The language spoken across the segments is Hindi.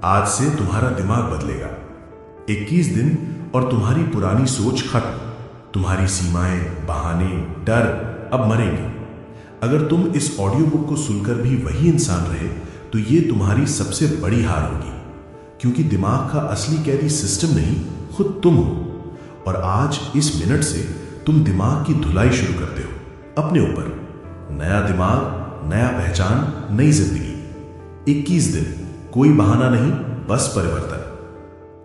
आज से तुम्हारा दिमाग बदलेगा। 21 दिन और तुम्हारी पुरानी सोच खत्म। तुम्हारी सीमाएं, बहाने, डर अब मरेंगे। अगर तुम इस ऑडियो बुक को सुनकर भी वही इंसान रहे तो ये तुम्हारी सबसे बड़ी हार होगी, क्योंकि दिमाग का असली कैदी सिस्टम नहीं, खुद तुम हो। और आज इस मिनट से तुम दिमाग की धुलाई शुरू करते हो अपने ऊपर। नया दिमाग, नया पहचान, नई जिंदगी। 21 दिन, कोई बहाना नहीं, बस परिवर्तन।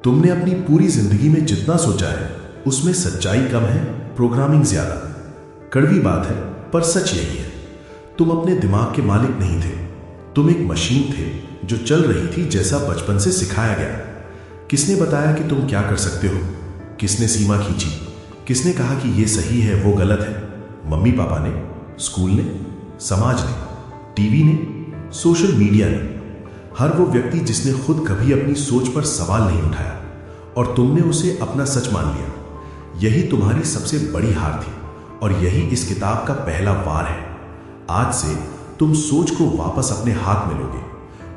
तुमने अपनी पूरी जिंदगी में जितना सोचा है उसमें सच्चाई कम है, प्रोग्रामिंग ज्यादा। कड़वी बात है पर सच यही है, तुम अपने दिमाग के मालिक नहीं थे। तुम एक मशीन थे जो चल रही थी जैसा बचपन से सिखाया गया। किसने बताया कि तुम क्या कर सकते हो? किसने सीमा खींची? किसने कहा कि ये सही है, वो गलत है? मम्मी पापा ने, स्कूल ने, समाज ने, टीवी ने, सोशल मीडिया ने। हर वो व्यक्ति जिसने खुद कभी अपनी सोच पर सवाल नहीं उठाया और तुमने उसे अपना सच मान लिया। यही तुम्हारी सबसे बड़ी हार थी और यही इस किताब का पहला वार है। आज से तुम सोच को वापस अपने हाथ में लोगे,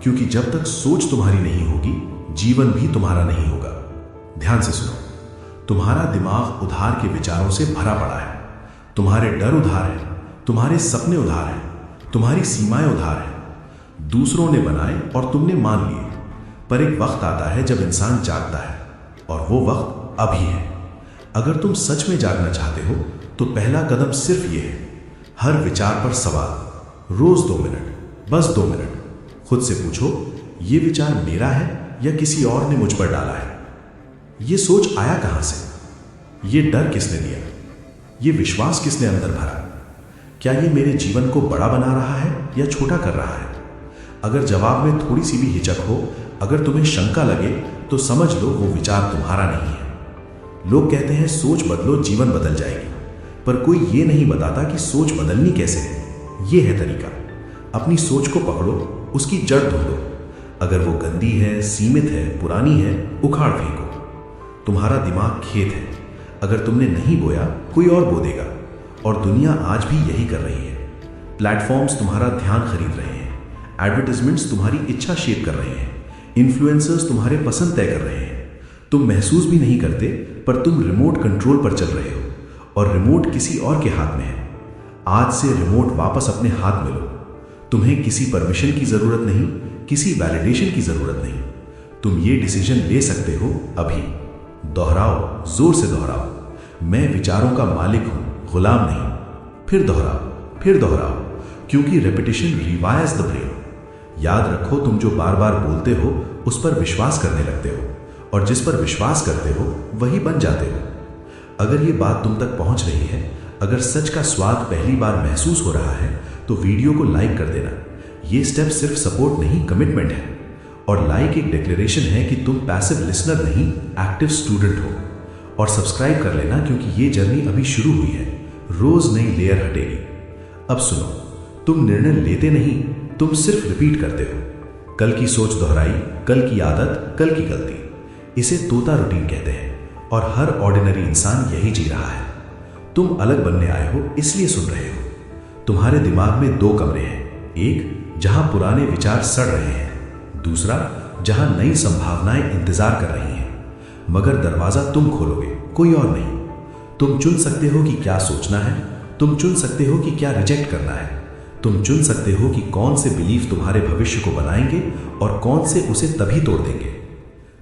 क्योंकि जब तक सोच तुम्हारी नहीं होगी, जीवन भी तुम्हारा नहीं होगा। ध्यान से सुनो, तुम्हारा दिमाग उधार के विचारों से भरा पड़ा है। तुम्हारे डर उधार है, तुम्हारे सपने उधार हैं, तुम्हारी सीमाएं उधार हैं। दूसरों ने बनाए और तुमने मान लिए। पर एक वक्त आता है जब इंसान जागता है, और वो वक्त अभी है। अगर तुम सच में जागना चाहते हो तो पहला कदम सिर्फ ये है, हर विचार पर सवाल। रोज 2 मिनट, बस 2 मिनट खुद से पूछो, ये विचार मेरा है या किसी और ने मुझ पर डाला है? ये सोच आया कहां से? ये डर किसने दिया? ये विश्वास किसने अंदर भरा? क्या ये मेरे जीवन को बड़ा बना रहा है या छोटा कर रहा है? अगर जवाब में थोड़ी सी भी हिचक हो, अगर तुम्हें शंका लगे, तो समझ लो वो विचार तुम्हारा नहीं है। लोग कहते हैं सोच बदलो, जीवन बदल जाएगी, पर कोई ये नहीं बताता कि सोच बदलनी कैसे है। ये है तरीका। अपनी सोच को पकड़ो, उसकी जड़ ढूंढो। अगर वो गंदी है, सीमित है, पुरानी है, उखाड़ फेंको। तुम्हारा दिमाग खेत है, अगर तुमने नहीं बोया कोई और बो देगा। और दुनिया आज भी यही कर रही है। प्लेटफॉर्म्स तुम्हारा ध्यान खरीद रहे हैं, एडवर्टाइजमेंट्स तुम्हारी इच्छा शेप कर रहे हैं, इन्फ्लुएंसर्स तुम्हारे पसंद तय कर रहे हैं। तुम महसूस भी नहीं करते, पर तुम रिमोट कंट्रोल पर चल रहे हो, और रिमोट किसी और के हाथ में है। आज से रिमोट वापस अपने हाथ में लो। तुम्हें किसी परमिशन की जरूरत नहीं, किसी वैलिडेशन की जरूरत नहीं। तुम ये डिसीजन ले सकते हो अभी। दोहराओ, जोर से दोहराओ, मैं विचारों का मालिक हूं, गुलाम नहीं। फिर दोहराओ, फिर दोहराओ, क्योंकि रेपिटेशन रिवायर्स द ब्रेन। याद रखो, तुम जो बार बार बोलते हो उस पर विश्वास करने लगते हो, और जिस पर विश्वास करते हो वही बन जाते हो। अगर ये बात तुम तक पहुंच रही है, अगर सच का स्वाद पहली बार महसूस हो रहा है, तो वीडियो को लाइक कर देना। ये स्टेप सिर्फ सपोर्ट नहीं, कमिटमेंट है। और लाइक एक डिक्लेरेशन है कि तुम पैसिव लिसनर नहीं, एक्टिव स्टूडेंट हो। और सब्सक्राइब कर लेना, क्योंकि ये जर्नी अभी शुरू हुई है। रोज नई लेयर हटेगी। अब सुनो, तुम निर्णय लेते नहीं, तुम सिर्फ रिपीट करते हो। कल की सोच दोहराई, कल की आदत, कल की गलती। इसे तोता रूटीन कहते हैं, और हर ऑर्डिनरी इंसान यही जी रहा है। तुम अलग बनने आए हो, इसलिए सुन रहे हो। तुम्हारे दिमाग में 2 कमरे हैं, एक जहां पुराने विचार सड़ रहे हैं, दूसरा जहां नई संभावनाएं इंतजार कर रही हैं। मगर दरवाजा तुम खोलोगे, कोई और नहीं। तुम चुन सकते हो कि क्या सोचना है, तुम चुन सकते हो कि क्या रिजेक्ट करना है, तुम चुन सकते हो कि कौन से बिलीफ तुम्हारे भविष्य को बनाएंगे और कौन से उसे तभी तोड़ देंगे।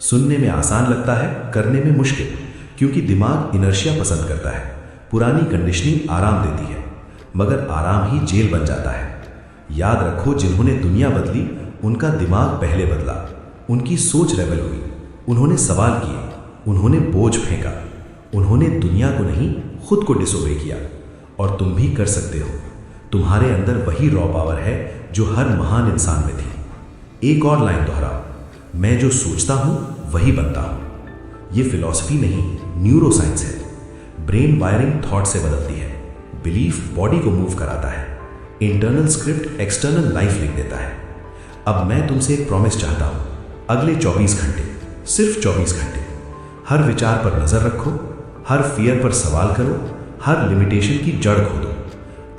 सुनने में आसान लगता है, करने में मुश्किल, क्योंकि दिमाग इनर्शिया पसंद करता है। पुरानी कंडीशनिंग आराम देती है, मगर आराम ही जेल बन जाता है। याद रखो, जिन्होंने दुनिया बदली उनका दिमाग पहले बदला। उनकी सोच रेबल हुई, उन्होंने सवाल किए, उन्होंने बोझ फेंका, उन्होंने दुनिया को नहीं, खुद को डिसोबे किया। और तुम भी कर सकते हो। तुम्हारे अंदर वही रॉ पावर है जो हर महान इंसान में थी। एक और लाइन दोहराओ, मैं जो सोचता हूं वही बनता हूं। ये फिलॉसफी नहीं, न्यूरोसाइंस है। ब्रेन वायरिंग थॉट से बदलती है, बिलीफ बॉडी को मूव कराता है, इंटरनल स्क्रिप्ट एक्सटर्नल लाइफ लिख देता है। अब मैं तुमसे एक प्रॉमिस चाहता हूं, अगले 24 घंटे, सिर्फ 24 घंटे, हर विचार पर नजर रखो, हर फियर पर सवाल करो, हर लिमिटेशन की जड़ खोदो।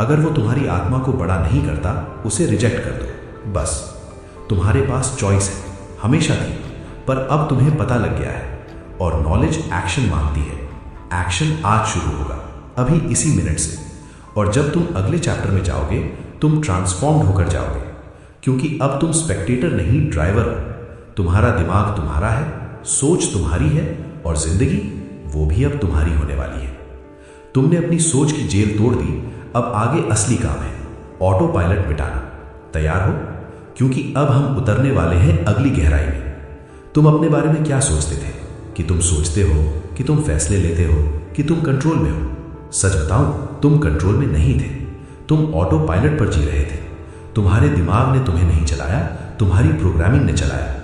अगर वो तुम्हारी आत्मा को बड़ा नहीं करता, उसे रिजेक्ट कर दो। बस तुम्हारे पास चॉइस है, हमेशा थी। पर अब तुम्हें पता लग गया है। और नॉलेज एक्शन मांगती है। एक्शन आज शुरू होगा, अभी इसी मिनट से। और जब तुम अगले चैप्टर में जाओगे तुम ट्रांसफॉर्म्ड होकर जाओगे, क्योंकि अब तुम स्पेक्टेटर नहीं ड्राइवर हो। तुम्हारा दिमाग तुम्हारा है, सोच तुम्हारी है, और जिंदगी वो भी अब तुम्हारी होने वाली है। तुमने अपनी सोच की जेल तोड़ दी, अब आगे असली काम है, ऑटो पायलट मिटाना। तैयार हो? क्योंकि अब हम उतरने वाले हैं अगली गहराई में। तुम अपने बारे में क्या सोचते थे? कि तुम सोचते हो, कि तुम फैसले लेते हो, कि तुम कंट्रोल में हो? सच बताऊं, तुम कंट्रोल में नहीं थे। तुम ऑटो पायलट पर जी रहे थे। तुम्हारे दिमाग ने तुम्हें नहीं चलाया, तुम्हारी प्रोग्रामिंग ने चलाया।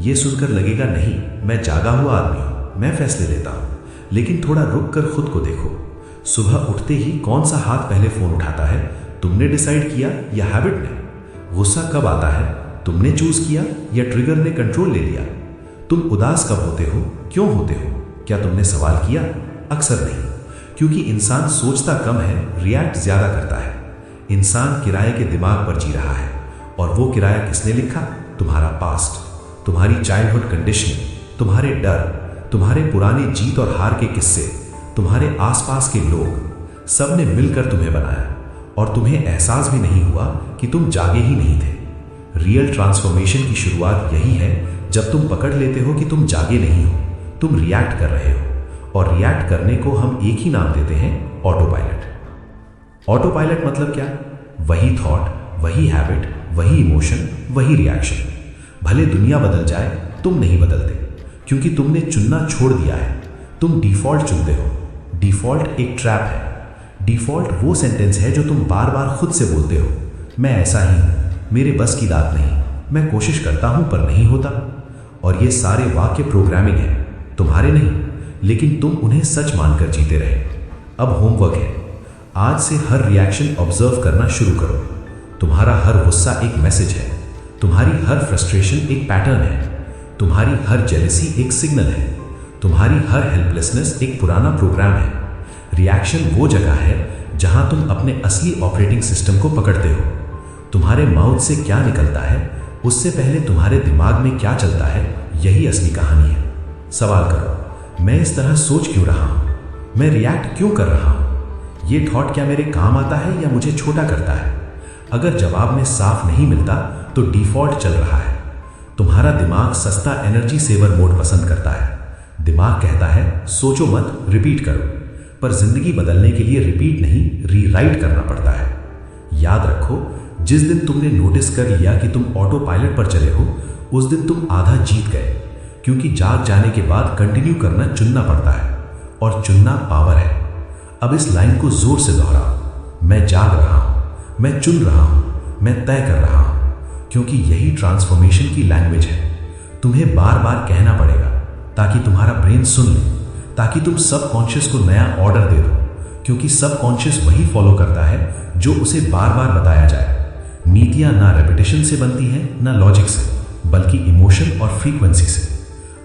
यह सुनकर लगेगा नहीं, मैं जागा हुआ आदमी हूं, मैं फैसले लेता हूं। लेकिन थोड़ा रुक कर खुद को देखो। सुबह उठते ही कौन सा हाथ पहले फोन उठाता है? तुमने डिसाइड किया या हैबिट ने? गुस्सा कब आता है? तुमने चूज किया या ट्रिगर ने कंट्रोल ले लिया? तुम उदास कब होते हो? क्यों होते हो? क्या तुमने सवाल किया? अक्सर नहीं, क्योंकि इंसान सोचता कम है, रिएक्ट ज्यादा करता है। इंसान किराए के दिमाग पर जी रहा है, और वो किराया किसने लिखा? तुम्हारा पास्ट, तुम्हारी चाइल्डहुड कंडीशनिंग, तुम्हारे डर, तुम्हारे पुराने जीत और हार के किस्से, तुम्हारे आसपास के लोग, सब ने मिलकर तुम्हें बनाया। और तुम्हें एहसास भी नहीं हुआ कि तुम जागे ही नहीं थे। रियल ट्रांसफॉर्मेशन की शुरुआत यही है, जब तुम पकड़ लेते हो कि तुम जागे नहीं हो, तुम रिएक्ट कर रहे हो। और रिएक्ट करने को हम एक ही नाम देते हैं, ऑटो पायलट। ऑटो पायलट मतलब क्या? वही थॉट, वही हैबिट, वही इमोशन, वही रिएक्शन। भले दुनिया बदल जाए, तुम नहीं बदलते, क्योंकि तुमने चुनना छोड़ दिया है। तुम डिफॉल्ट चुनते हो। डिफॉल्ट एक ट्रैप है। डिफॉल्ट वो सेंटेंस है जो तुम बार बार खुद से बोलते हो, मैं ऐसा ही हूं, मेरे बस की बात नहीं, मैं कोशिश करता हूं पर नहीं होता। और ये सारे वाक्य प्रोग्रामिंग है, तुम्हारे नहीं, लेकिन तुम उन्हें सच मानकर जीते रहे। अब होमवर्क है, आज से हर रिएक्शन ऑब्जर्व करना शुरू करो। तुम्हारा हर गुस्सा एक मैसेज है, तुम्हारी हर फ्रस्ट्रेशन एक पैटर्न है, तुम्हारी हर जेलसी एक सिग्नल है, तुम्हारी हर हेल्पलेसनेस एक पुराना प्रोग्राम है। रिएक्शन वो जगह है जहां तुम अपने असली ऑपरेटिंग सिस्टम को पकड़ते हो। तुम्हारे माउथ से क्या निकलता है उससे पहले तुम्हारे दिमाग में क्या चलता है, यही असली कहानी है। सवाल करो, मैं इस तरह सोच क्यों रहा हूं? मैं रिएक्ट क्यों कर रहा हूं? ये थॉट क्या मेरे काम आता है या मुझे छोटा करता है? अगर जवाब में साफ नहीं मिलता तो डिफॉल्ट चल रहा है। तुम्हारा दिमाग सस्ता एनर्जी सेवर मोड पसंद करता है। दिमाग कहता है सोचो मत, रिपीट करो। पर जिंदगी बदलने के लिए रिपीट नहीं, रीराइट करना पड़ता है। याद रखो, जिस दिन तुमने नोटिस कर लिया कि तुम ऑटो पायलट पर चले हो, उस दिन तुम आधा जीत गए, क्योंकि जाग जाने के बाद कंटिन्यू करना चुनना पड़ता है, और चुनना पावर है। अब इस लाइन को जोर से दोहराओ, मैं जाग रहा हूं, मैं चुन रहा हूं, मैं तय कर रहा हूं, क्योंकि यही ट्रांसफॉर्मेशन की लैंग्वेज है। तुम्हें बार बार कहना पड़ेगा ताकि तुम्हारा ब्रेन सुन ले, ताकि तुम सब कॉन्शियस को नया ऑर्डर दे दो, क्योंकि सब कॉन्शियस वही फॉलो करता है जो उसे बार बार बताया जाए। नीतियां ना रेपिटेशन से बनती हैं, ना लॉजिक से, बल्कि इमोशन और फ्रीक्वेंसी से।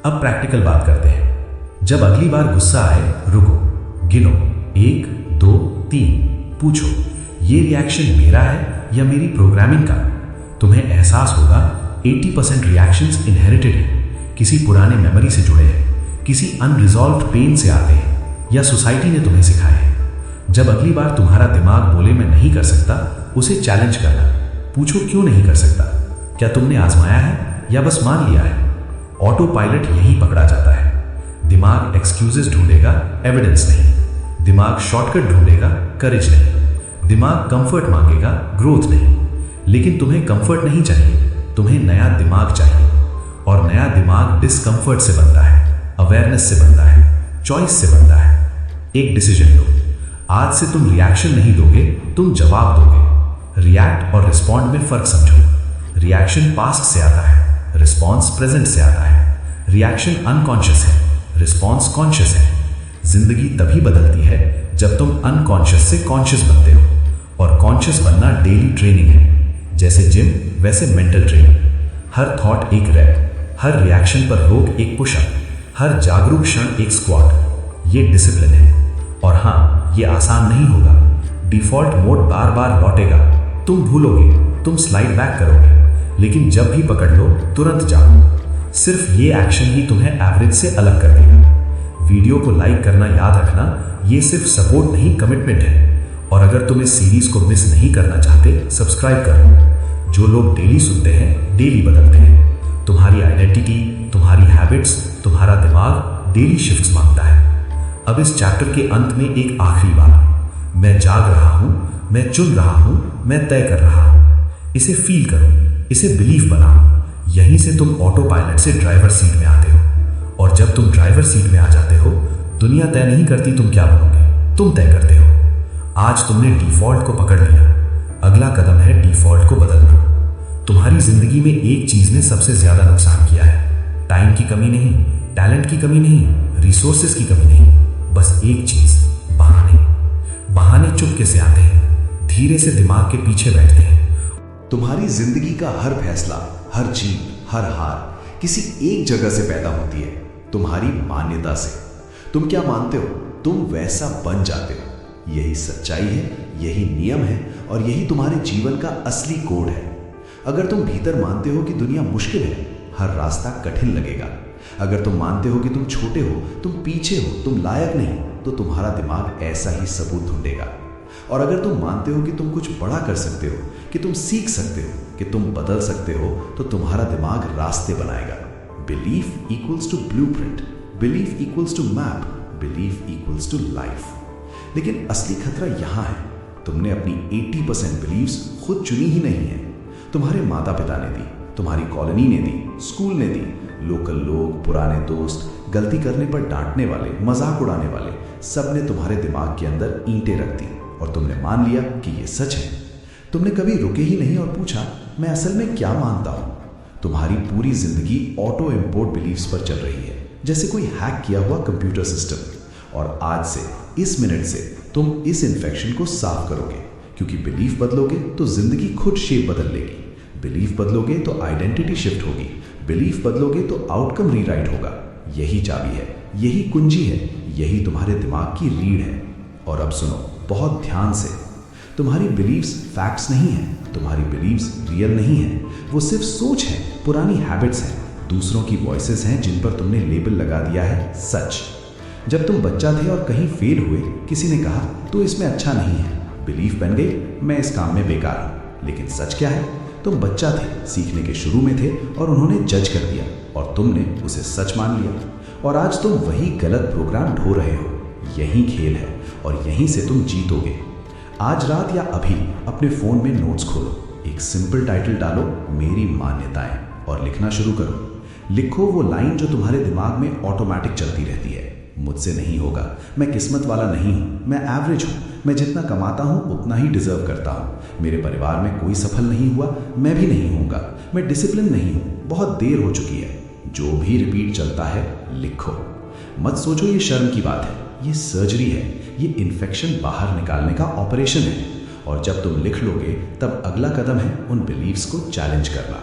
अब प्रैक्टिकल बात करते हैं। जब अगली बार गुस्सा आए, रुको, गिनो, 1, 2, 3, पूछो, ये रिएक्शन मेरा है या मेरी प्रोग्रामिंग का? तुम्हें एहसास होगा 80% रिएक्शंस इनहेरिटेड हैं, किसी पुराने मेमोरी से जुड़े हैं, किसी अनरिजॉल्व्ड पेन से आते हैं, या सोसाइटी ने तुम्हें सिखाए हैं। जब अगली बार तुम्हारा दिमाग बोले मैं नहीं कर सकता, उसे चैलेंज करना। पूछो क्यों नहीं कर सकता? क्या तुमने आजमाया है या बस मान लिया है? ऑटो पायलट यहीं पकड़ा जाता है। दिमाग एक्सक्यूजेस ढूंढेगा, एविडेंस नहीं। दिमाग शॉर्टकट ढूंढेगा, करेज नहीं। दिमाग कंफर्ट मांगेगा, ग्रोथ नहीं। लेकिन तुम्हें कंफर्ट नहीं चाहिए, तुम्हें नया दिमाग चाहिए। और नया दिमाग डिस्कंफर्ट से बनता है, अवेयरनेस से बनता है, चॉइस से बनता है। एक डिसीजन लो, आज से तुम रिएक्शन नहीं दोगे, तुम जवाब दोगे। रिएक्ट और रिस्पॉन्ड में फर्क समझो। रिएक्शन पास्ट से आता है, रिस्पॉन्स प्रेजेंट से आता है। रिएक्शन अनकॉन्शियस है, रिस्पॉन्स कॉन्शियस है। जिंदगी तभी बदलती है जब तुम अनकॉन्शियस से कॉन्शियस बनते हो, और कॉन्शियस बनना डेली ट्रेनिंग है। जैसे जिम, वैसे मेंटल ट्रेनिंग। हर थॉट एक रैप, हर रिएक्शन पर रोक एक पुशअप, हर जागरूक क्षण एक स्क्वाट। ये डिसिप्लिन है। और हाँ, ये आसान नहीं होगा। डिफॉल्ट मोड बार बार लौटेगा, तुम भूलोगे, तुम स्लाइड बैक करोगे, लेकिन जब भी पकड़ लो तुरंत जाओ। सिर्फ ये एक्शन ही तुम्हें एवरेज से अलग कर देगा। वीडियो को लाइक करना याद रखना, ये सिर्फ सपोर्ट नहीं, कमिटमेंट है। और अगर तुम इस सीरीज को मिस नहीं करना चाहते, सब्सक्राइब कर लो। जो लोग डेली सुनते हैं, डेली बदलते हैं। तुम्हारी आइडेंटिटी, तुम्हारी हैबिट्स, तुम्हारा दिमाग डेली शिफ्ट्स मांगता है। अब इस चैप्टर के अंत में एक आखिरी बात, मैं जाग रहा हूं, मैं चुन रहा हूं, मैं तय कर रहा हूं। इसे फील करो, इसे बिलीफ बनाओ। यहीं से तुम ऑटो पायलट से ड्राइवर सीट में आते हो। और जब तुम ड्राइवर सीट में आ जाते हो, दुनिया तय नहीं करती तुम क्या बनोगे, तुम तय करते हो। आज तुमने डिफॉल्ट को पकड़ लिया, अगला कदम है डिफॉल्ट को बदलना। तुम्हारी जिंदगी में एक चीज ने सबसे ज्यादा नुकसान किया है। टाइम की कमी नहीं, टैलेंट की कमी नहीं, रिसोर्सेज की कमी नहीं, बस एक चीज, बहाने। बहाने चुपके से आते हैं, धीरे से दिमाग के पीछे बैठते हैं। तुम्हारी जिंदगी का हर फैसला, हर जीत, हर हार किसी एक जगह से पैदा होती है, तुम्हारी मान्यता से। तुम क्या मानते हो, तुम वैसा बन जाते हो। यही सच्चाई है, यही नियम है और यही तुम्हारे जीवन का असली कोड है। अगर तुम भीतर मानते हो कि दुनिया मुश्किल है, हर रास्ता कठिन लगेगा। अगर तुम मानते हो कि तुम छोटे हो, तुम पीछे हो, तुम लायक नहीं, तो तुम्हारा दिमाग ऐसा ही सबूत ढूंढेगा। और अगर तुम मानते हो कि तुम कुछ बड़ा कर सकते हो, कि तुम सीख सकते हो, कि तुम बदल सकते हो, तो तुम्हारा दिमाग रास्ते बनाएगा। Belief equals to blueprint, belief equals to map, belief equals to life. लेकिन असली खतरा यहां है, तुमने अपनी 80% बिलीव्स खुद चुनी ही नहीं है। तुम्हारे माता पिता ने दी, तुम्हारी कॉलोनी ने दी, स्कूल ने दी, लोकल लोग, पुराने दोस्त, गलती करने पर डांटने वाले, मजाक उड़ाने वाले, सब ने तुम्हारे दिमाग के अंदर ईंटें रख दी और तुमने मान लिया कि ये सच है। तुमने कभी रुके ही नहीं और पूछा, मैं असल में क्या मानता हूं। तुम्हारी पूरी जिंदगी ऑटो इंपोर्ट बिलीव्स पर चल रही है, जैसे कोई हैक किया हुआ कंप्यूटर सिस्टम। और आज से, इस मिनट से तुम इस इन्फेक्शन को साफ करोगे, क्योंकि बिलीफ बदलोगे तो जिंदगी खुद शेप बदल लेगी। बिलीफ बदलोगे तो आइडेंटिटी शिफ्ट होगी, बिलीफ बदलोगे तो आउटकम रीराइट होगा। यही चाबी है, यही कुंजी है, यही तुम्हारे दिमाग की रीढ़ है। और अब सुनो बहुत ध्यान से, तुम्हारी बिलीव्स फैक्ट्स नहीं है, तुम्हारी बिलीव्स रियल नहीं है। वो सिर्फ सोच है, पुरानी हैबिट्स हैं, दूसरों की वॉइसेस हैं जिन पर तुमने लेबल लगा दिया है सच। जब तुम बच्चा थे और कहीं फेल हुए, किसी ने कहा तो इसमें अच्छा नहीं है, बिलीफ बन गई मैं इस काम में बेकार हूं। लेकिन सच क्या है, तुम बच्चा थे, सीखने के शुरू में थे और उन्होंने जज कर दिया और तुमने उसे सच मान लिया। और आज तुम वही गलत प्रोग्राम ढो रहे हो। यही खेल है और यहीं से तुम जीतोगे। आज रात या अभी अपने फोन में नोट्स खोलो, एक सिंपल टाइटल डालो, मेरी मान्यताएं, और लिखना शुरू करो। लिखो वो लाइन जो तुम्हारे दिमाग में ऑटोमेटिक चलती रहती है, मुझसे नहीं होगा, मैं किस्मत वाला नहीं हूं, मैं एवरेज हूं, मैं जितना कमाता हूं उतना ही डिजर्व करता हूं, मेरे परिवार में कोई सफल नहीं हुआ, मैं भी नहीं होऊंगा, मैं डिसिप्लिन नहीं हूं, बहुत देर हो चुकी है। जो भी रिपीट चलता है लिखो। मत सोचो ये शर्म की बात है, ये सर्जरी है, ये इन्फेक्शन बाहर निकालने का ऑपरेशन है। और जब तुम लिख लोगे तब अगला कदम है उन बिलीव्स को चैलेंज करना।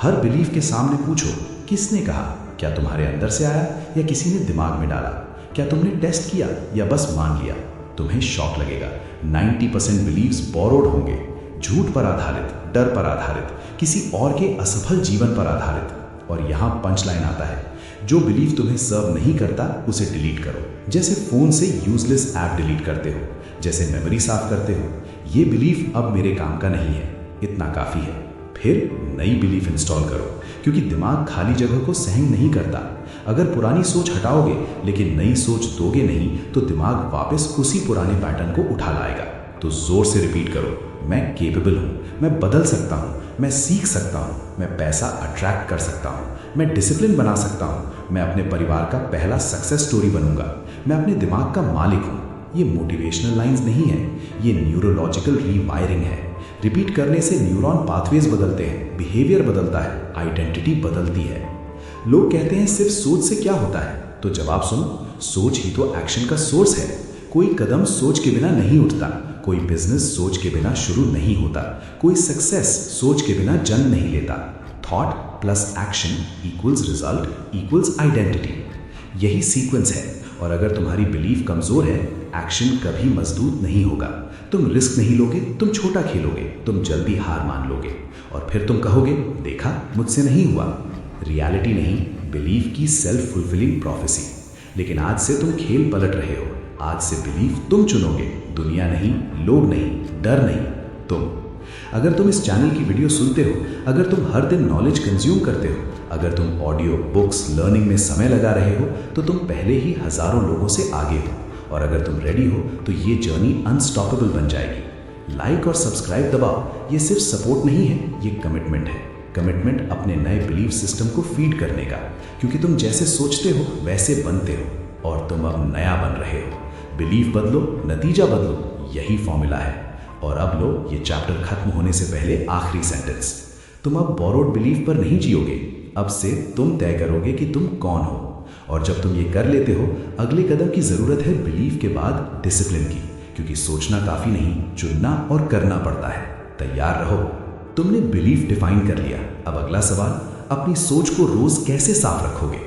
हर बिलीफ के सामने पूछो, किसने कहा, क्या तुम्हारे अंदर से आया या किसी ने दिमाग में डाला, क्या तुमने टेस्ट किया या बस मान लिया। तुम्हें शॉक लगेगा, 90% बिलीव्स बोरोड होंगे, झूठ पर आधारित, डर पर आधारित, किसी और के असफल जीवन पर आधारित। और यहां पंच लाइन आता है, जो बिलीफ तुम्हें सर्व नहीं करता उसे डिलीट करो। जैसे फोन से यूजलेस ऐप डिलीट करते हो, जैसे मेमोरी साफ करते हो। ये बिलीफ अब मेरे काम का नहीं है, इतना काफी है। फिर नई बिलीफ इंस्टॉल करो, क्योंकि दिमाग खाली जगह को सहन नहीं करता। अगर पुरानी सोच हटाओगे लेकिन नई सोच दोगे नहीं, तो दिमाग वापस उसी पुराने पैटर्न को उठा लाएगा। तो जोर से रिपीट करो, मैं केपेबल हूं, मैं बदल सकता हूं, मैं सीख सकता हूं, मैं पैसा अट्रैक्ट कर सकता हूं, मैं डिसिप्लिन बना सकता हूं, मैं अपने परिवार का पहला सक्सेस स्टोरी बनूंगा, मैं अपने दिमाग का मालिक हूं। ये मोटिवेशनल लाइंस नहीं है, ये न्यूरोलॉजिकल रीवायरिंग है। रिपीट करने से न्यूरॉन पाथवेज बदलते हैं, बिहेवियर बदलता है, आइडेंटिटी बदलती है। लोग कहते हैं सिर्फ सोच से क्या होता है, तो जवाब सुनो, सोच ही तो एक्शन का सोर्स है। कोई कदम सोच के बिना नहीं उठता, कोई बिजनेस सोच के बिना शुरू नहीं होता, कोई सक्सेस सोच के बिना जन्म नहीं लेता। Thought plus action equals result equals identity, यही सीक्वेंस है। और अगर तुम्हारी बिलीफ कमजोर है, एक्शन कभी मजबूत नहीं होगा। तुम रिस्क नहीं लोगे, तुम छोटा खेलोगे, तुम जल्दी हार मान लोगे और फिर तुम कहोगे देखा मुझसे नहीं हुआ। रियलिटी नहीं, बिलीफ की सेल्फ फुलफिलिंग प्रोफेसी। लेकिन आज से तुम खेल पलट रहे हो। आज से बिलीफ तुम चुनोगे, दुनिया नहीं, लोग नहीं, डर नहीं, तुम। अगर तुम इस चैनल की वीडियो सुनते हो, अगर तुम हर दिन नॉलेज कंज्यूम करते हो, अगर तुम ऑडियो, बुक्स, लर्निंग में समय लगा रहे हो, तो तुम पहले ही हजारों लोगों से आगे हो। और अगर तुम रेडी हो तो ये जर्नी अनस्टॉपेबल बन जाएगी। लाइक और सब्सक्राइब दबाओ। ये सिर्फ सपोर्ट नहीं है, ये कमिटमेंट है। कमिटमेंट अपने नए बिलीफ सिस्टम को फीड करने का, क्योंकि तुम जैसे सोचते हो वैसे बनते हो और तुम अब नया बन रहे हो। बिलीफ बदलो, नतीजा बदलो, यही फॉर्मूला है। और अब लो ये चैप्टर खत्म होने से पहले आखिरी सेंटेंस। तुम अब बोरोड बिलीफ पर नहीं जियोगे। अब से तुम तय करोगे कि तुम कौन हो। और जब तुम ये कर लेते हो, अगले कदम की जरूरत है बिलीफ के बाद डिसिप्लिन की, क्योंकि सोचना काफी नहीं, चुनना और करना पड़ता है। तैयार रहो। तुमने बिलीफ डिफाइन कर लिया। अब अगला सवाल, अपनी सोच को रोज कैसे साफ रखोगे।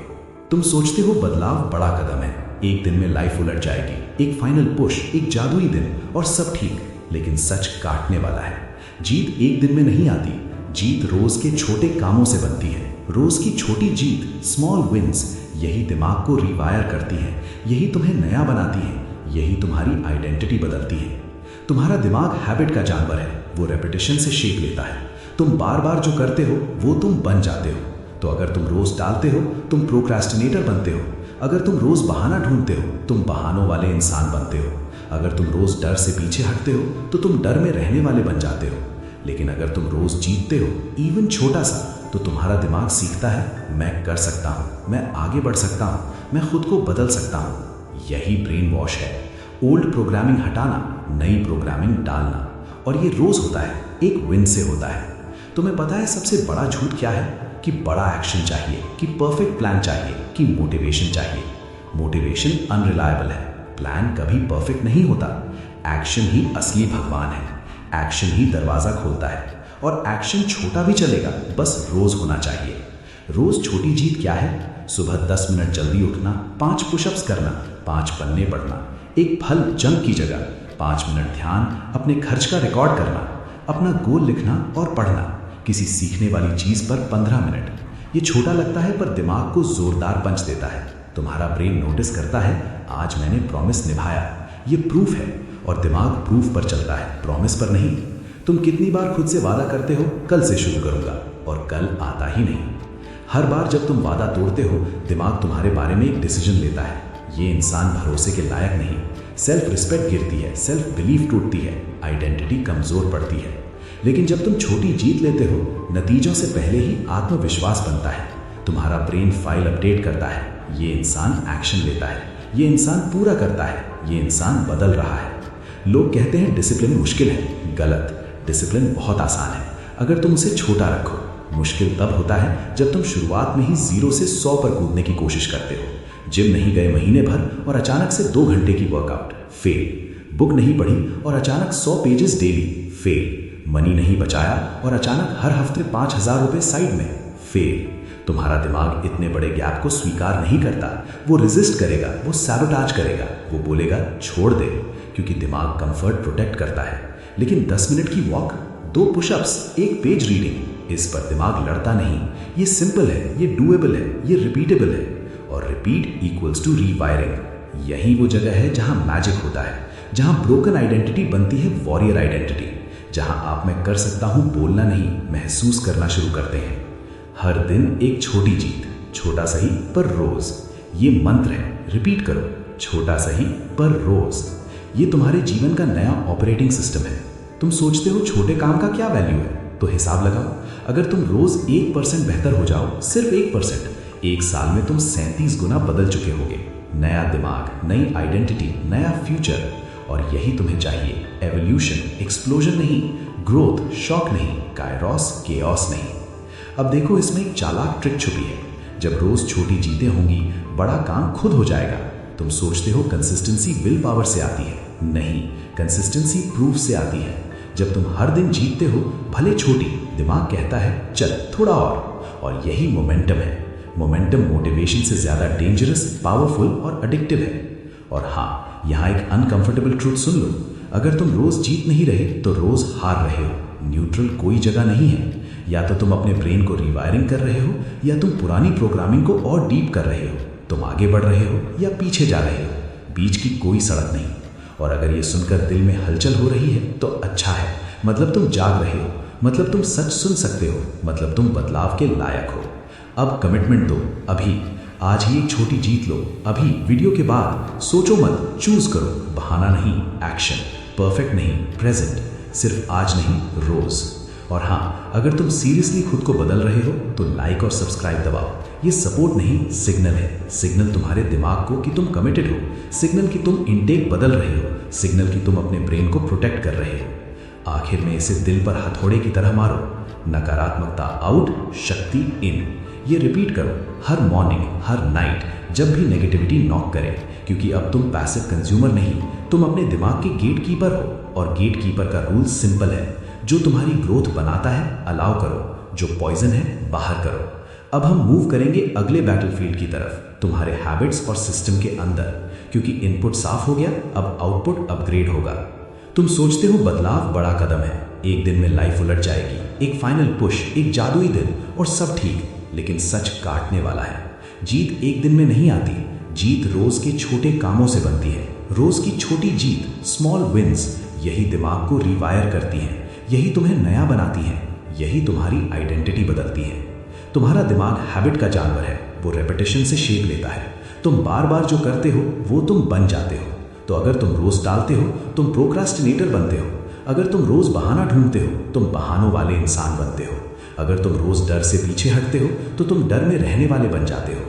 तुम सोचते हो बदलाव बड़ा कदम है, एक दिन में लाइफ उलट जाएगी, एक फाइनल पुश, एक जादुई दिन और सब ठीक। लेकिन सच काटने वाला है। जीत एक दिन में नहीं आती, जीत रोज के छोटे कामों से बनती है। रोज की छोटी जीत, स्मॉल विंस, यही दिमाग को रिवायर करती है, यही तुम्हें नया बनाती है, यही तुम्हारी आइडेंटिटी बदलती है। तुम्हारा दिमाग हैबिट का जानवर है, वो रेपिटेशन से शेप लेता है। तुम बार बार जो करते हो वो तुम बन जाते हो। तो अगर तुम रोज टालते हो, तुम प्रोक्रेस्टिनेटर बनते हो। अगर तुम रोज बहाना ढूंढते हो, तुम बहानों वाले इंसान बनते हो। अगर तुम रोज डर से पीछे हटते हो, तो तुम डर में रहने वाले बन जाते हो। लेकिन अगर तुम रोज जीतते हो, इवन छोटा सा, तो तुम्हारा दिमाग सीखता है, मैं कर सकता हूं, मैं आगे बढ़ सकता हूं, मैं खुद को बदल सकता हूं। यही ब्रेन वॉश है। ओल्ड प्रोग्रामिंग हटाना, नई प्रोग्रामिंग डालना। और ये रोज होता है, एक विन से होता है। तुम्हें पता है सबसे बड़ा झूठ क्या है? कि बड़ा एक्शन चाहिए, कि परफेक्ट प्लान चाहिए, कि मोटिवेशन चाहिए। मोटिवेशन अनरिलायबल है, प्लान कभी परफेक्ट नहीं होता। एक्शन ही असली भगवान है। एक्शन ही दरवाजा खोलता है। और एक्शन छोटा भी चलेगा, बस रोज होना चाहिए। रोज छोटी जीत क्या है? सुबह 10 मिनट जल्दी उठना, 5 पुशअप्स करना, 5 पन्ने पढ़ना, एक फल जंक की जगह, 5 मिनट ध्यान, अपने खर्च का रिकॉर्ड करना, अपना गोल लिखना और पढ़ना, किसी सीखने वाली चीज पर 15 मिनट। ये छोटा लगता है पर दिमाग को जोरदार पंच देता है। तुम्हारा ब्रेन नोटिस करता है, आज मैंने प्रॉमिस निभाया। ये प्रूफ है। और दिमाग प्रूफ पर चलता है, प्रॉमिस पर नहीं। तुम कितनी बार खुद से वादा करते हो, कल से शुरू करूंगा, और कल आता ही नहीं। हर बार जब तुम वादा तोड़ते हो, दिमाग तुम्हारे बारे में एक डिसीजन लेता है, ये इंसान भरोसे के लायक नहीं। सेल्फ रिस्पेक्ट गिरती है, सेल्फ बिलीफ टूटती है, आइडेंटिटी कमजोर पड़ती है। लेकिन जब तुम छोटी जीत लेते हो, नतीजों से पहले ही आत्मविश्वास बनता है। तुम्हारा ब्रेन फाइल अपडेट करता है, ये इंसान एक्शन लेता है, ये इंसान पूरा करता है, ये इंसान बदल रहा है। लोग कहते हैं डिसिप्लिन मुश्किल है। गलत। डिसिप्लिन बहुत आसान है अगर तुम उसे छोटा रखो। मुश्किल तब होता है जब तुम शुरुआत में ही 0 से 100 पर कूदने की कोशिश करते हो। जिम नहीं गए महीने भर और अचानक से 2 घंटे की वर्कआउट, फेल। बुक नहीं पढ़ी और अचानक 100 पेजेस डेली, फेल। मनी नहीं बचाया और अचानक हर हफ्ते 5,000 रुपए साइड में, फेल। तुम्हारा दिमाग इतने बड़े गैप को स्वीकार नहीं करता। वो रेजिस्ट करेगा, वो सैबोटाज करेगा, वो बोलेगा छोड़ दे, क्योंकि दिमाग कंफर्ट प्रोटेक्ट करता है। लेकिन 10 मिनट की वॉक, 2 पुशअप्स, 1 पेज रीडिंग, इस पर दिमाग लड़ता नहीं। ये सिंपल है, ये डूएबल है, ये रिपीटेबल है। और रिपीट इक्वल्स टू रीवायरिंग। यही वो जगह है जहां मैजिक होता है, जहां ब्रोकन आइडेंटिटी बनती है वॉरियर आइडेंटिटी, जहां आप मैं कर सकता हूं बोलना नहीं, महसूस करना शुरू करते हैं। हर दिन एक छोटी जीत, छोटा सही पर रोज। ये मंत्र है, रिपीट करो, छोटा सही पर रोज। ये तुम्हारे जीवन का नया ऑपरेटिंग सिस्टम है। तुम सोचते हो छोटे काम का क्या वैल्यू है, तो हिसाब लगाओ। अगर तुम रोज 1% बेहतर हो जाओ, सिर्फ 1%, एक साल में तुम 37 गुना बदल चुके होगे। नया दिमाग, नई आइडेंटिटी, नया फ्यूचर। और यही तुम्हें चाहिए। एवोल्यूशन, एक्सप्लोजन नहीं, ग्रोथ, शॉक नहीं, कायरोस, केओस नहीं। अब देखो, इसमें एक चालाक ट्रिक छुपी है। जब रोज छोटी जीतें होंगी, बड़ा काम खुद हो जाएगा। तुम सोचते हो कंसिस्टेंसी विल पावर से आती है, नहीं, कंसिस्टेंसी प्रूफ से आती है। जब तुम हर दिन जीतते हो, भले छोटी, दिमाग कहता है चल थोड़ा और यही मोमेंटम है। मोमेंटम मोटिवेशन से ज्यादा डेंजरस, पावरफुल और एडिक्टिव है। और हाँ, यहाँ एक अनकंफर्टेबल ट्रूथ सुन लो। अगर तुम रोज जीत नहीं रहे तो रोज हार रहे हो। न्यूट्रल कोई जगह नहीं है। या तो तुम अपने ब्रेन को रिवायरिंग कर रहे हो या तुम पुरानी प्रोग्रामिंग को और डीप कर रहे हो। तुम आगे बढ़ रहे हो या पीछे जा रहे हो, बीच की कोई सड़क नहीं। और अगर ये सुनकर दिल में हलचल हो रही है तो अच्छा है, मतलब तुम जाग रहे हो, मतलब तुम सच सुन सकते हो, मतलब तुम बदलाव के लायक हो। अब कमिटमेंट दो, अभी आज ही एक छोटी जीत लो। अभी वीडियो के बाद सोचो मत, चूज करो, बहाना नहीं, एक्शन। परफेक्ट नहीं, प्रेजेंट। सिर्फ आज नहीं, रोज। और हाँ, अगर तुम सीरियसली खुद को बदल रहे हो तो लाइक और सब्सक्राइब दबाओ। ये सपोर्ट नहीं, सिग्नल है। सिग्नल तुम्हारे दिमाग को कि तुम कमिटेड हो, सिग्नल कि तुम इनटेक बदल रहे हो, सिग्नल कि तुम अपने ब्रेन को प्रोटेक्ट कर रहे हो। आखिर में इसे दिल पर हथौड़े की तरह मारो। नकारात्मकता आउट, शक्ति इन। ये रिपीट करो हर मॉर्निंग, हर नाइट, जब भी नेगेटिविटी नॉक करे, क्योंकि अब तुम पैसिव कंज्यूमर नहीं, तुम अपने दिमाग के गेट कीपर हो। और गेट कीपर का रूल सिंपल है, जो तुम्हारी ग्रोथ बनाता है अलाउ करो, जो पॉइजन है बाहर करो। अब हम मूव करेंगे अगले बैटलफील्ड की तरफ, तुम्हारे हैबिट्स और सिस्टम के अंदर, क्योंकि इनपुट साफ हो गया, अब आउटपुट अपग्रेड होगा। तुम सोचते हो बदलाव बड़ा कदम है, एक दिन में लाइफ उलट जाएगी, एक फाइनल पुश, एक जादुई दिन और सब ठीक। लेकिन सच काटने वाला है। जीत एक दिन में नहीं आती, जीत रोज के छोटे कामों से बनती है। रोज की छोटी जीत, स्मॉल विंस, यही दिमाग को रिवायर करती हैं, यही तुम्हें नया बनाती हैं, यही तुम्हारी आइडेंटिटी बदलती है। तुम्हारा दिमाग हैबिट का जानवर है, वो रेपिटेशन से शेप लेता है। तुम बार बार जो करते हो वो तुम बन जाते हो। तो अगर तुम रोज टालते हो तुम प्रोक्रास्टिनेटर बनते हो। अगर तुम रोज बहाना ढूंढते हो तुम बहानों वाले इंसान बनते हो। अगर तुम रोज डर से पीछे हटते हो तो तुम डर में रहने वाले बन जाते हो।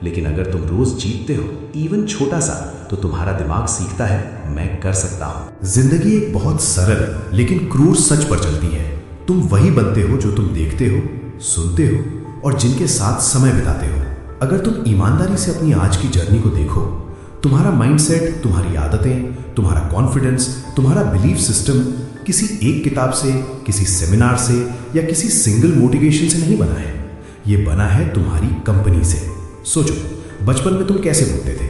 लेकिन अगर तुम रोज जीतते हो, इवन छोटा सा, तो तुम्हारा दिमाग सीखता है मैं कर सकता हूं। जिंदगी एक बहुत सरल लेकिन क्रूर सच पर चलती है। तुम वही बनते हो जो तुम देखते हो, सुनते हो और जिनके साथ समय बिताते हो। अगर तुम ईमानदारी से अपनी आज की जर्नी को देखो, तुम्हारा माइंडसेट, तुम्हारी आदतें, तुम्हारा कॉन्फिडेंस, तुम्हारा बिलीफ सिस्टम किसी एक किताब से, किसी सेमिनार से या किसी सिंगल मोटिवेशन से नहीं बना है। ये बना है तुम्हारी कंपनी से। सोचो, बचपन में तुम कैसे बोलते थे?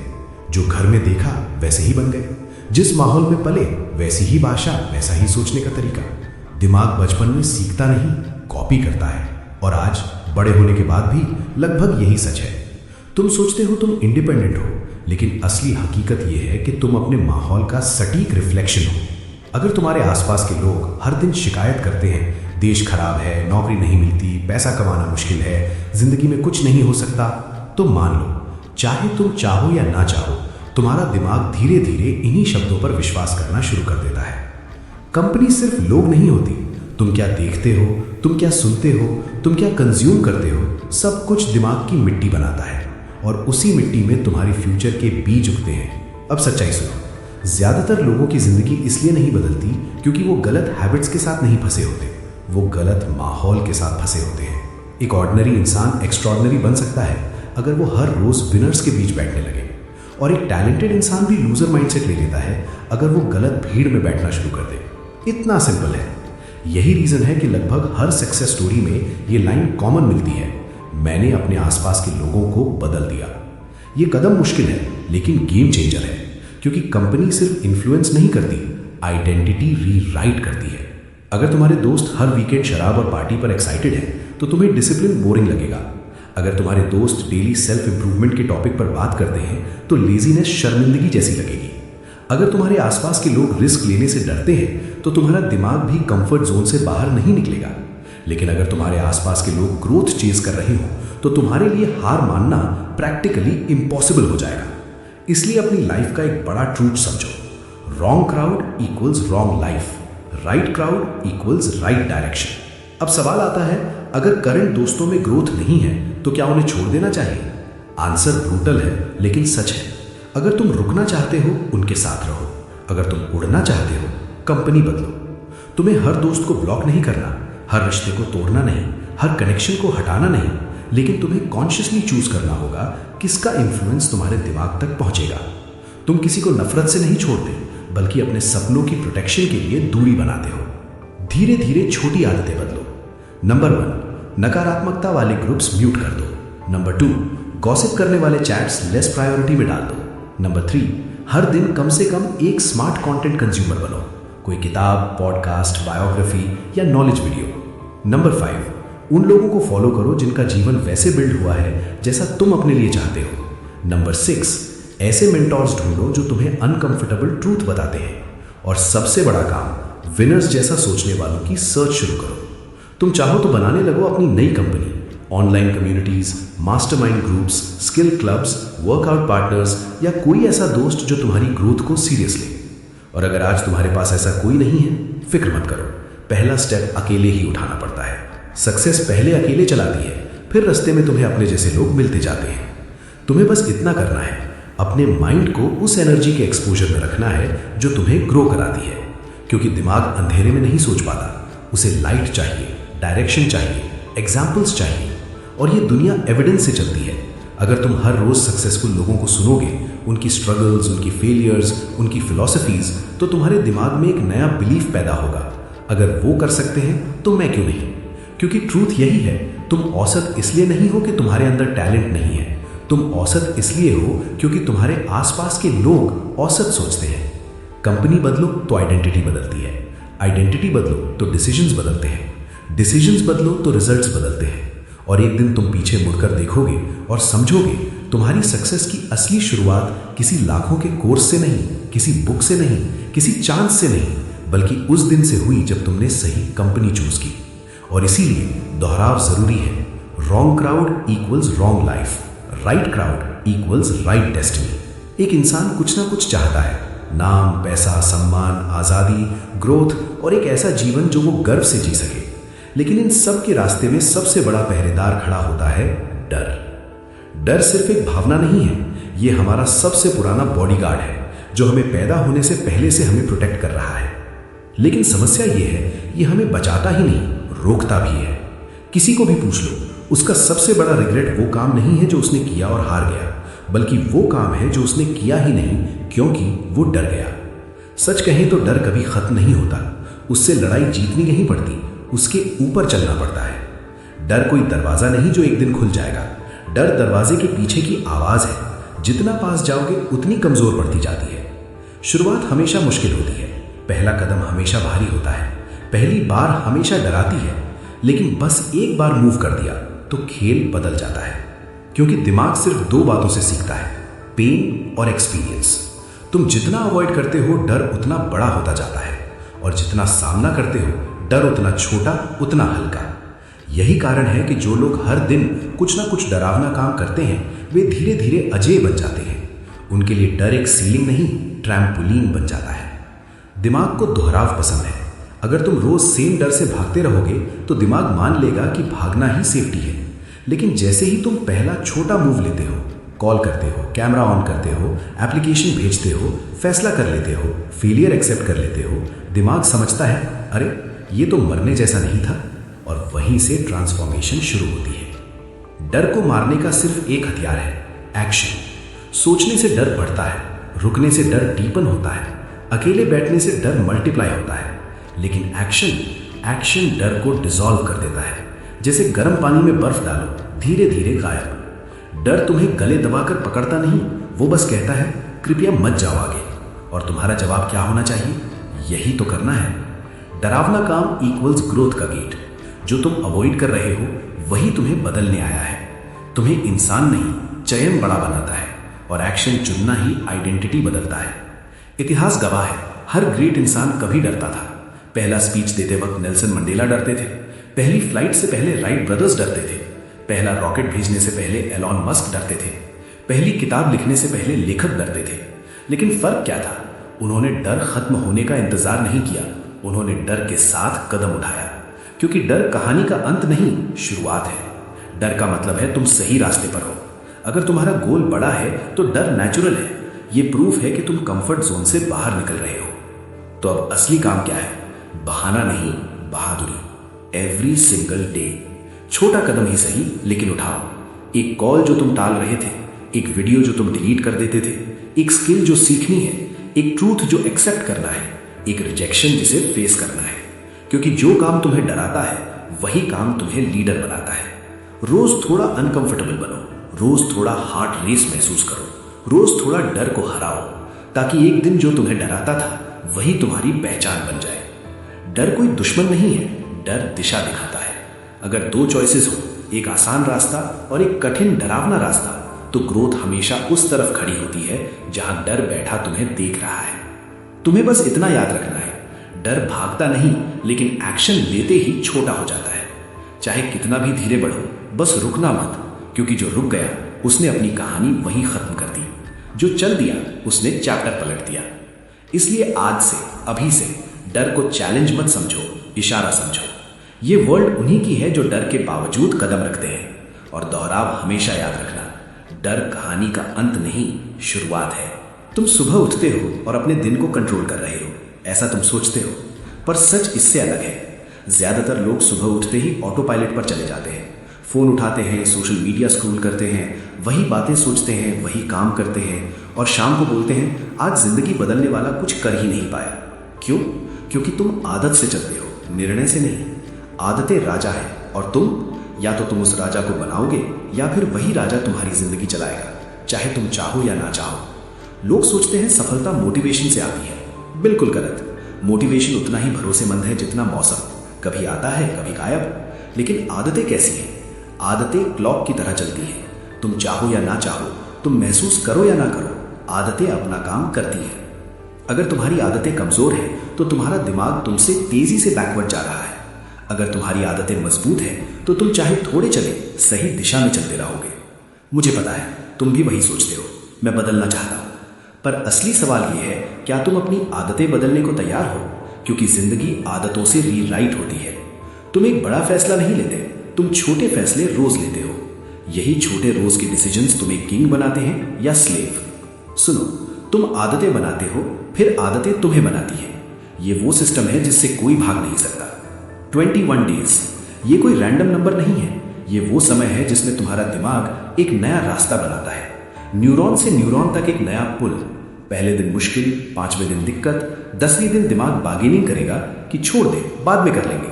जो घर में देखा वैसे ही बन गए, जिस माहौल में पले वैसी ही भाषा, वैसा ही सोचने का तरीका। दिमाग बचपन में सीखता नहीं, कॉपी करता है। और आज बड़े होने के बाद भी लगभग यही सच है। तुम सोचते हो तुम इंडिपेंडेंट हो, लेकिन असली हकीकत यह है कि तुम अपने माहौल का सटीक रिफ्लेक्शन हो। अगर तुम्हारे आसपास के लोग हर दिन शिकायत करते हैं, देश खराब है, नौकरी नहीं मिलती, पैसा कमाना मुश्किल है, जिंदगी में कुछ नहीं हो सकता, तो मान लो, चाहे तुम चाहो या ना चाहो, तुम्हारा दिमाग धीरे धीरे इन्हीं शब्दों पर विश्वास करना शुरू कर देता है। कंपनी सिर्फ लोग नहीं होती, तुम क्या देखते हो, तुम क्या सुनते हो, तुम क्या कंज्यूम करते हो, सब कुछ दिमाग की मिट्टी बनाता है। और उसी मिट्टी में तुम्हारी फ्यूचर के बीज उगते हैं। अब सच्चाई सुनो, ज्यादातर लोगों की जिंदगी इसलिए नहीं बदलती क्योंकि वो गलत हैबिट्स के साथ नहीं फंसे होते, वो गलत माहौल के साथ फंसे होते हैं। एक ऑर्डिनरी इंसान एक्स्ट्रॉर्डिनरी बन सकता है अगर वो हर रोज विनर्स के बीच बैठने लगे, और एक टैलेंटेड इंसान भी लूजर माइंडसेट ले लेता है अगर वो गलत भीड़ में बैठना शुरू कर दे। इतना सिंपल है। यही रीजन है कि लगभग हर सक्सेस स्टोरी में ये लाइन कॉमन मिलती है, मैंने अपने आसपास के लोगों को बदल दिया। ये कदम मुश्किल है लेकिन गेम चेंजर है, क्योंकि कंपनी सिर्फ इन्फ्लुएंस नहीं करती, आइडेंटिटी रीराइट करती है। अगर तुम्हारे दोस्त हर वीकेंड शराब और पार्टी पर एक्साइटेड है तो तुम्हें डिसिप्लिन बोरिंग लगेगा। अगर तुम्हारे दोस्त डेली सेल्फ इंप्रूवमेंट के टॉपिक पर बात करते हैं तो लेजीनेस शर्मिंदगी जैसी लगेगी। अगर तुम्हारे आसपास के लोग रिस्क लेने से डरते हैं तो तुम्हारा दिमाग भी कंफर्ट जोन से बाहर नहीं निकलेगा। लेकिन अगर तुम्हारे आसपास के लोग ग्रोथ चेज कर रहे हो तो तुम्हारे लिए हार मानना प्रैक्टिकली इम्पॉसिबल हो जाएगा। इसलिए अपनी लाइफ का एक बड़ा ट्रूथ समझो, wrong crowd equals wrong life, right crowd equals right direction. अब सवाल आता है, अगर करंट दोस्तों में ग्रोथ नहीं है तो क्या उन्हें छोड़ देना चाहिए? आंसर ब्रूटल है लेकिन सच है। अगर तुम रुकना चाहते हो उनके साथ रहो, अगर तुम उड़ना चाहते हो कंपनी बदलो। तुम्हें हर दोस्त को ब्लॉक नहीं करना, हर रिश्ते को तोड़ना नहीं, हर कनेक्शन को हटाना नहीं, लेकिन तुम्हें कॉन्शियसली चूज करना होगा किसका इन्फ्लुएंस तुम्हारे दिमाग तक पहुंचेगा। तुम किसी को नफरत से नहीं छोड़ते, बल्कि अपने सपनों की प्रोटेक्शन के लिए दूरी बनाते हो। धीरे धीरे छोटी आदतें बदलो। नंबर 1, नकारात्मकता वाले ग्रुप्स म्यूट कर दो। नंबर 2, गॉसिप करने वाले चैट्स लेस प्रायोरिटी में डाल दो। नंबर 3, हर दिन कम से कम एक स्मार्ट कंटेंट कंज्यूमर बनो, कोई किताब, पॉडकास्ट, बायोग्राफी या नॉलेज वीडियो। नंबर 5, उन लोगों को फॉलो करो जिनका जीवन वैसे बिल्ड हुआ है जैसा तुम अपने लिए चाहते हो। नंबर 6, ऐसे मेंटोर्स ढूंढो जो तुम्हें अनकंफर्टेबल ट्रूथ बताते हैं। और सबसे बड़ा काम, विनर्स जैसा सोचने वालों की सर्च शुरू करो। तुम चाहो तो बनाने लगो अपनी नई company, online communities, mastermind groups, skill clubs, workout partners या कोई ऐसा दोस्त जो तुम्हारी ग्रोथ को सीरियस ले। और अगर आज तुम्हारे पास ऐसा कोई नहीं है, फिक्र मत करो, पहला स्टेप अकेले ही उठाना पड़ता है। सक्सेस पहले अकेले चलाती है, फिर रास्ते में तुम्हें अपने जैसे लोग मिलते जाते हैं। तुम्हें बस इतना करना है, अपने माइंड को उस एनर्जी के एक्सपोजर में रखना है जो तुम्हें ग्रो कराती है। क्योंकि दिमाग अंधेरे में नहीं सोच पाता, उसे लाइट चाहिए, डायरेक्शन चाहिए, एग्जाम्पल्स चाहिए। और ये दुनिया एविडेंस से चलती है। अगर तुम हर रोज सक्सेसफुल लोगों को सुनोगे, उनकी स्ट्रगल्स, उनकी फेलियर्स, उनकी फिलॉसफीज, तो तुम्हारे दिमाग में एक नया बिलीफ पैदा होगा, अगर वो कर सकते हैं तो मैं क्यों नहीं। क्योंकि ट्रूथ यही है, तुम औसत इसलिए नहीं हो कि तुम्हारे अंदर टैलेंट नहीं है, तुम औसत इसलिए हो क्योंकि तुम्हारे आसपास के लोग औसत सोचते हैं। कंपनी बदलो तो आइडेंटिटी बदलती है, आइडेंटिटी बदलो तो डिसीजंस बदलते हैं, डिसीजंस बदलो तो रिजल्ट्स बदलते हैं। और एक दिन तुम पीछे मुड़कर देखोगे और समझोगे तुम्हारी सक्सेस की असली शुरुआत किसी लाखों के कोर्स से नहीं, किसी बुक से नहीं, किसी चांस से नहीं, बल्कि उस दिन से हुई जब तुमने सही कंपनी चूज की। और इसीलिए दोहराव जरूरी है। Wrong crowd equals wrong life, right crowd equals right destiny. एक इंसान कुछ ना कुछ चाहता है, नाम, पैसा, सम्मान, आजादी, ग्रोथ और एक ऐसा जीवन जो वो गर्व से जी सके। लेकिन इन सब के रास्ते में सबसे बड़ा पहरेदार खड़ा होता है डर। डर सिर्फ एक भावना नहीं है, ये हमारा सबसे पुराना बॉडीगार्ड है जो हमें पैदा होने से पहले से हमें प्रोटेक्ट कर रहा है। लेकिन समस्या ये है, ये हमें बचाता ही नहीं, रोकता भी है। किसी को भी पूछ लो, उसका सबसे बड़ा रिग्रेट वो काम नहीं है जो उसने किया और हार गया, बल्कि वो काम है जो उसने किया ही नहीं क्योंकि वो डर गया। सच कहें तो डर कभी खत्म नहीं होता, उससे लड़ाई जीतनी नहीं पड़ती, उसके ऊपर चलना पड़ता है। डर कोई दरवाजा नहीं जो एक दिन खुल जाएगा, डर दरवाजे के पीछे की आवाज है। जितना पास जाओगे उतनी कमजोर पड़ती जाती है। शुरुआत हमेशा मुश्किल होती है, पहला कदम हमेशा भारी होता है, पहली बार हमेशा डराती है। लेकिन बस एक बार मूव कर दिया तो खेल बदल जाता है। क्योंकि दिमाग सिर्फ 2 बातों से सीखता है, पेन और एक्सपीरियंस। तुम जितना अवॉइड करते हो, डर उतना बड़ा होता जाता है, और जितना सामना करते हो, डर उतना छोटा, उतना हल्का। यही कारण है कि जो लोग हर दिन कुछ ना कुछ डरावना काम करते हैं, वे धीरे धीरे अजेय बन जाते हैं। उनके लिए डर एक सीलिंग नहीं, ट्रैम्पोलिन बन जाता है। दिमाग को दोहराव पसंद है। अगर तुम रोज सेम डर से भागते रहोगे तो दिमाग मान लेगा कि भागना ही सेफ्टी है। लेकिन जैसे ही तुम पहला छोटा मूव लेते हो, कॉल करते हो, कैमरा ऑन करते हो, एप्लीकेशन भेजते हो, फैसला कर लेते हो, फेलियर एक्सेप्ट कर लेते हो, दिमाग समझता है, अरे ये तो मरने जैसा नहीं था, और वहीं से ट्रांसफॉर्मेशन शुरू होती है। डर को मारने का सिर्फ एक हथियार है, एक्शन। सोचने से डर बढ़ता है, रुकने से डर डीपन होता है, अकेले बैठने से डर मल्टीप्लाई होता है। लेकिन एक्शन डर को डिसॉल्व कर देता है। जैसे गर्म पानी में बर्फ डालो, धीरे धीरे गायब। डर तुम्हें गले दबाकर पकड़ता नहीं, वो बस कहता है कृपया मत जाओ आगे। और तुम्हारा जवाब क्या होना चाहिए? यही तो करना है। डरावना काम इक्वल्स ग्रोथ का गेट। जो तुम अवॉइड कर रहे हो वही तुम्हें बदलने आया है। तुम्हें इंसान नहीं, चयन बड़ा बनाता है, और एक्शन चुनना ही आइडेंटिटी बदलता है। इतिहास गवाह है, हर ग्रेट इंसान कभी डरता था। पहला स्पीच देते वक्त नेल्सन मंडेला डरते थे, पहली फ्लाइट से पहले राइट ब्रदर्स डरते थे, पहला रॉकेट भेजने से पहले एलॉन मस्क डरते थे, पहली किताब लिखने से पहले लेखक डरते थे। लेकिन फर्क क्या था? उन्होंने डर खत्म होने का इंतजार नहीं किया, उन्होंने डर के साथ कदम उठाया। क्योंकि डर कहानी का अंत नहीं, शुरुआत है। डर का मतलब है तुम सही रास्ते पर हो। अगर तुम्हारा गोल बड़ा है तो डर नेचुरल है। ये प्रूफ है कि तुम कंफर्ट जोन से बाहर निकल रहे हो। तो अब असली काम क्या है? बहाना नहीं, बहादुरी। एवरी सिंगल डे छोटा कदम ही सही, लेकिन उठाओ। एक कॉल जो तुम टाल रहे थे, एक वीडियो जो तुम डिलीट कर देते थे, एक स्किल जो सीखनी है, एक ट्रूथ जो एक्सेप्ट करना है, एक रिजेक्शन जिसे फेस करना है। क्योंकि जो काम तुम्हें डराता है वही काम तुम्हें लीडर बनाता है। रोज थोड़ा अनकंफर्टेबल बनो, रोज थोड़ा हार्ट रेस महसूस करो, रोज थोड़ा डर को हराओ, ताकि एक दिन जो तुम्हें डराता था वही तुम्हारी पहचान बन जाए। डर कोई दुश्मन नहीं है, डर दिशा दिखाता है। अगर दो चॉइसेस हो, एक आसान रास्ता और एक कठिन डरावना रास्ता, तो ग्रोथ हमेशा उस तरफ खड़ी होती है जहां डर बैठा तुम्हें देख रहा है। तुम्हें बस इतना याद रखना है, डर भागता नहीं लेकिन एक्शन लेते ही छोटा हो जाता है। चाहे कितना भी धीरे बढ़ो, बस रुकना मत, क्योंकि जो रुक गया उसने अपनी कहानी वहीं खत्म कर दी। जो चल दिया उसने चैप्टर पलट दिया। इसलिए आज से, अभी से डर को चैलेंज मत समझो, इशारा समझो। ये वर्ल्ड उन्हीं की है जो डर के बावजूद कदम रखते हैं। और दोहराव हमेशा याद रखना, डर कहानी का अंत नहीं, शुरुआत है। तुम सुबह उठते हो और अपने दिन को कंट्रोल कर रहे हो, ऐसा तुम सोचते हो, पर सच इससे अलग है। ज्यादातर लोग सुबह उठते ही ऑटो पायलट पर चले जाते हैं। फोन उठाते हैं, सोशल मीडिया स्क्रॉल करते हैं, वही बातें सोचते हैं, वही काम करते हैं और शाम को बोलते हैं आज जिंदगी बदलने वाला कुछ कर ही नहीं पाया। क्यों? क्योंकि तुम आदत से चलते हो, निर्णय से नहीं। आदतें राजा है और तुम या तो तुम उस राजा को बनाओगे या फिर वही राजा तुम्हारी जिंदगी चलाएगा, चाहे तुम चाहो या ना चाहो। लोग सोचते हैं सफलता मोटिवेशन से आती है, बिल्कुल गलत। मोटिवेशन उतना ही भरोसेमंद है जितना मौसम, कभी आता है कभी गायब। लेकिन आदतें कैसी हैं? आदतें क्लॉक की तरह चलती हैं। तुम चाहो या ना चाहो, तुम महसूस करो या ना करो, आदतें अपना काम करती हैं। अगर तुम्हारी आदतें कमजोर हैं तो तुम्हारा दिमाग तुमसे तेजी से बैकवर्ड जा रहा है। अगर तुम्हारी आदतें मजबूत हैं तो तुम चाहे थोड़े चले, सही दिशा में चलते रहोगे। मुझे पता है तुम भी वही सोचते हो, मैं बदलना चाहता हूं। पर असली सवाल यह है, क्या तुम अपनी आदतें बदलने को तैयार हो? क्योंकि जिंदगी आदतों से रीराइट होती है। तुम एक बड़ा फैसला नहीं लेते, तुम छोटे फैसले रोज लेते हो। यही छोटे रोज के डिसीजंस तुम्हें किंग बनाते हैं या स्लेव। सुनो, तुम आदतें बनाते हो, फिर आदतें तुम्हें बनाती हैं। ये वो सिस्टम है जिससे कोई भाग नहीं सकता। 21 डेज, ये कोई रैंडम नंबर नहीं है। ये वो समय है जिसमें तुम्हारा दिमाग एक नया रास्ता बनाता है। न्यूरॉन से न्यूरॉन तक एक नया पुल। पहले दिन मुश्किल, 5वें दिन दिक्कत, 10वें दिन दिमाग बार्गेनिंग करेगा कि छोड़ दे, बाद में कर लेंगे।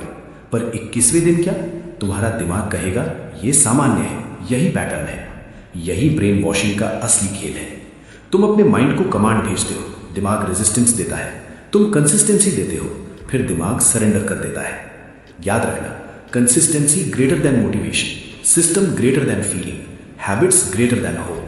पर 21वें दिन क्या? तुम्हारा दिमाग कहेगा ये सामान्य है, यही पैटर्न है। यही ब्रेन वॉशिंग का असली खेल है। तुम अपने माइंड को कमांड भेजते हो, दिमाग रेजिस्टेंस देता है। तुम कंसिस्टेंसी देते हो, फिर दिमाग सरेंडर कर देता है। याद रखना, consistency greater than motivation, system greater than feeling, habits greater than hope.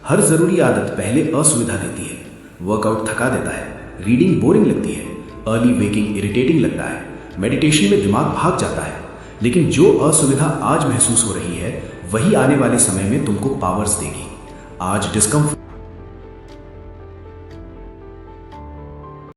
हर जरूरी आदत पहले असुविधा देती है। वर्कआउट थका देता है, रीडिंग बोरिंग लगती है, अर्ली वेकिंग इरिटेटिंग लगता है, मेडिटेशन में दिमाग भाग जाता है। लेकिन जो असुविधा आज महसूस हो रही है, वही आने वाले समय में तुमको पावर्स देगी। आज डिस्कम्फर्ट